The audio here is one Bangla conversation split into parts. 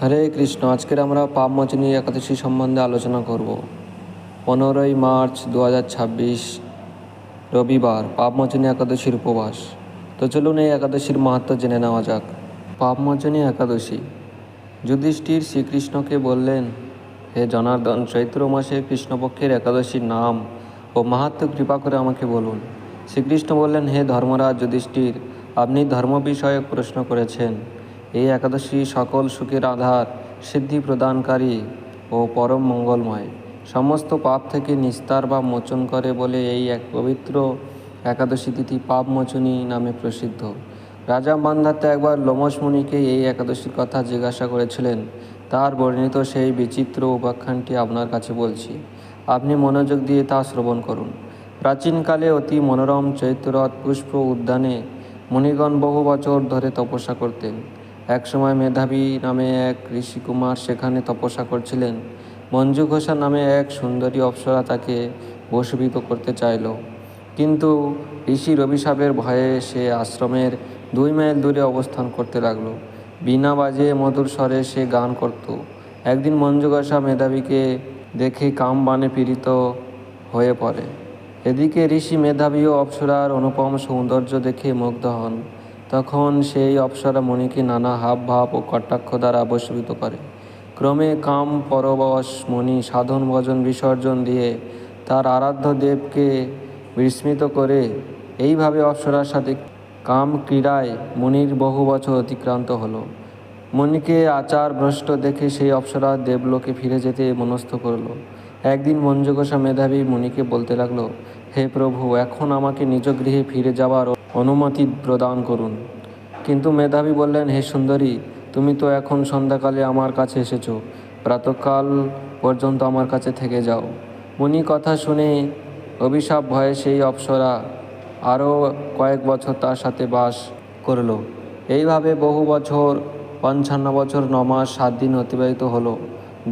হরে কৃষ্ণ। আজকের আমরা পাপমোচনী একাদশী সম্বন্ধে আলোচনা করব। 15ই মার্চ 2026 রবিবার, পাপমোচনী একাদশীর উপবাস। তো চলুন এই একাদশীর মাহাত্ম্য জেনে নেওয়া যাক। পাপমোচনী একাদশী। যুধিষ্ঠির শ্রীকৃষ্ণকে বললেন, হে জনার্দন, চৈত্র মাসে কৃষ্ণপক্ষের একাদশীর নাম ও মাহাত্ম্য কৃপা করে আমাকে বলুন। শ্রীকৃষ্ণ বললেন, হে ধর্মরাজ যুধিষ্ঠির, আপনি ধর্ম বিষয়ক প্রশ্ন করেছেন। এই একাদশী সকল সুখের আধার, সিদ্ধি প্রদানকারী ও পরম মঙ্গলময়, সমস্ত পাপ থেকে নিস্তার বা মোচন করে বলে এই এক পবিত্র একাদশী তিথি পাপমোচনী নামে প্রসিদ্ধ। রাজা মান্ধাতা একবার লোমশ মুনিকে এই একাদশীর কথা জিজ্ঞাসা করেছিলেন। তার বর্ণিত সেই বিচিত্র উপাখ্যানটি আপনার কাছে বলছি, আপনি মনোযোগ দিয়ে তা শ্রবণ করুন। প্রাচীনকালে অতি মনোরম চৈত্ররথ পুষ্প উদ্যানে মুনিগণ বহু বছর ধরে তপস্যা করতেন। একসময় মেধাবী নামে এক ঋষিকুমার সেখানে তপস্যা করছিলেন। মঞ্জু ঘোষা নামে এক সুন্দরী অপ্সরা তাকে বশীভূত করতে চাইল, কিন্তু ঋষির অভিশাপের ভয়ে সে আশ্রমের 2 মাইল দূরে অবস্থান করতে লাগল। বীণা বাজিয়ে মধুর স্বরে সে গান করত। একদিন মঞ্জু ঘোষা মেধাবীকে দেখে কাম বাণে পীড়িত হয়ে পড়ে। এদিকে ঋষি মেধাবী ও অপ্সরার অনুপম সৌন্দর্য দেখে মুগ্ধ হন। তখন সেই অপ্সরা মণিকে নানা হাবভাব ও কটাক্ষ দ্বারা বশীভূত করে। ক্রমে কাম পরবশ মণি সাধন ভজন বিসর্জন দিয়ে তার আরাধ্য দেবকে বিস্মিত করে। এইভাবে অপ্সরার সাথে কাম ক্রীড়ায় মণির বহু বছর অতিক্রান্ত হলো। মণিকে আচার ভ্রষ্ট দেখে সেই অপ্সরা দেবলোকে ফিরে যেতে মনস্থ করল। একদিন মঞ্জু ঘোষা মেধাবী মুনিকে বলতে লাগলো, হে প্রভু, এখন আমাকে নিজ গৃহে ফিরে যাওয়ার অনুমতি প্রদান করুন। কিন্তু মেধাবী বললেন, হে সুন্দরী, তুমি তো এখন সন্ধ্যাকালে আমার কাছে এসেছো, প্রাতঃকাল পর্যন্ত আমার কাছে থেকে যাও। মুনি কথা শুনে অভিশাপ ভয়ে সেই অপ্সরা আরও কয়েক বছর তার সাথে বাস করল। এইভাবে বহু বছর, 55 বছর 9 মাস 7 দিন অতিবাহিত হলো।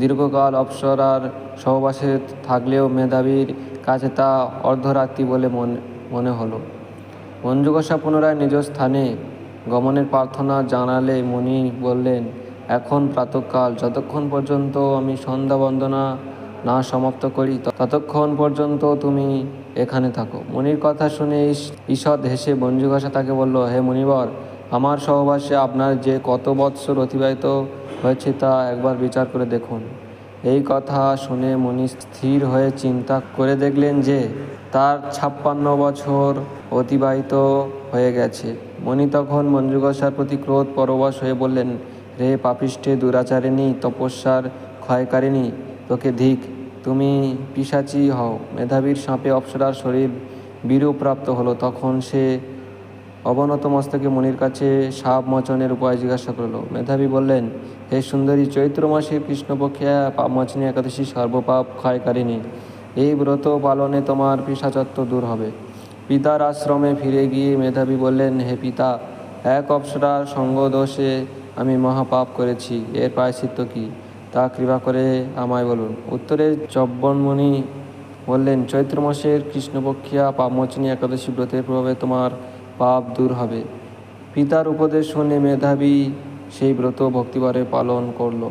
দীর্ঘকাল অপ্সরার সহবাসে থাকলেও মেধাবীর কাছে তা অর্ধরাত্রি বলে মনে হলো। মঞ্জু ঘোষা পুনরায় নিজ স্থানে গমনের প্রার্থনা জানালে মুনি বললেন, এখন প্রাতঃকাল, যতক্ষণ পর্যন্ত আমি সন্ধ্যা বন্দনা না সমাপ্ত করি ততক্ষণ পর্যন্ত তুমি এখানে থাকো। মুনির কথা শুনে ঈষৎ হেসে মঞ্জু ঘোষা তাকে বলল, হে মুনিবর, আমার সহবাসে আপনার যে কত বৎসর অতিবাহিত হয়েছে তা একবার বিচার করে দেখুন। এই কথা শুনে মুনি স্থির হয়ে চিন্তা করে দেখলেন যে তার 56 বছর অতিবাহিত হয়ে গেছে। মুনি তখন মঞ্জু ঘোষার প্রতি ক্রোধ পরবশ হয়ে বললেন, রে পাপিষ্ঠে, দুরাচারিণী, তপস্যার ক্ষয়কারিণী, তোকে ধিক, তুমি পিশাচী হও। মেধাবীর সাপে অপ্সরার শরীর বিরূপপ্রাপ্ত হলো। তখন সে অবনত মস্তকে মুনির কাছে সাপ মোচনের উপায় জিজ্ঞাসা করল। মেধাবী বললেন, হে সুন্দরী, চৈত্র মাসে কৃষ্ণপক্ষে পাপমোচনী একাদশী সর্বপাপ ক্ষয়কারিণী। এই ব্রত পালনে তোমার পিশাচত্ব দূর হবে। পিতার আশ্রমে ফিরে গিয়ে মেধাবী বললেন, হে পিতা, এক অপ্সরার সঙ্গদোষে আমি মহাপাপ করেছি। এর প্রায়শ্চিত্ত কি, তা কৃপা করে আমায় বলুন। উত্তরে চব্বনমুনি বললেন, চৈত্র মাসের কৃষ্ণপক্ষিয়া পাপমোচনী একাদশী ব্রতের প্রভাবে তোমার পাপ দূর হবে। পিতার উপদেশ শুনে মেধাবী সেই ব্রত ভক্তিভরে পালন করল।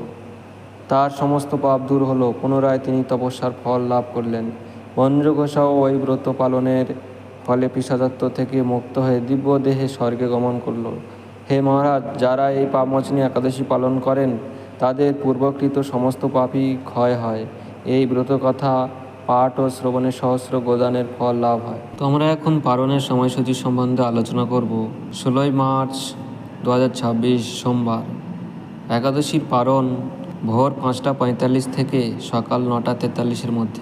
তার সমস্ত পাপ দূর হলো। পুনরায় তিনি তপস্যার ফল লাভ করলেন। মঞ্জু ঘোষাও ওই ব্রত পালনের ফলে পিশাচত্ব থেকে মুক্ত হয়ে দিব্য দেহে স্বর্গে গমন করল। হে মহারাজ, যারা এই পাপমোচনী একাদশী পালন করেন তাদের পূর্বকৃত সমস্ত পাপই ক্ষয় হয়। এই ব্রত কথা পাঠ ও শ্রবণে সহস্র গোদানের ফল লাভ হয়। তো আমরা এখন পারণের সময়সূচি সম্বন্ধে আলোচনা করব। 16ই মার্চ 2026 সোমবার। একাদশীর পারণ ভোর 5টা 45 থেকে সকাল 9টা 43-এর মধ্যে।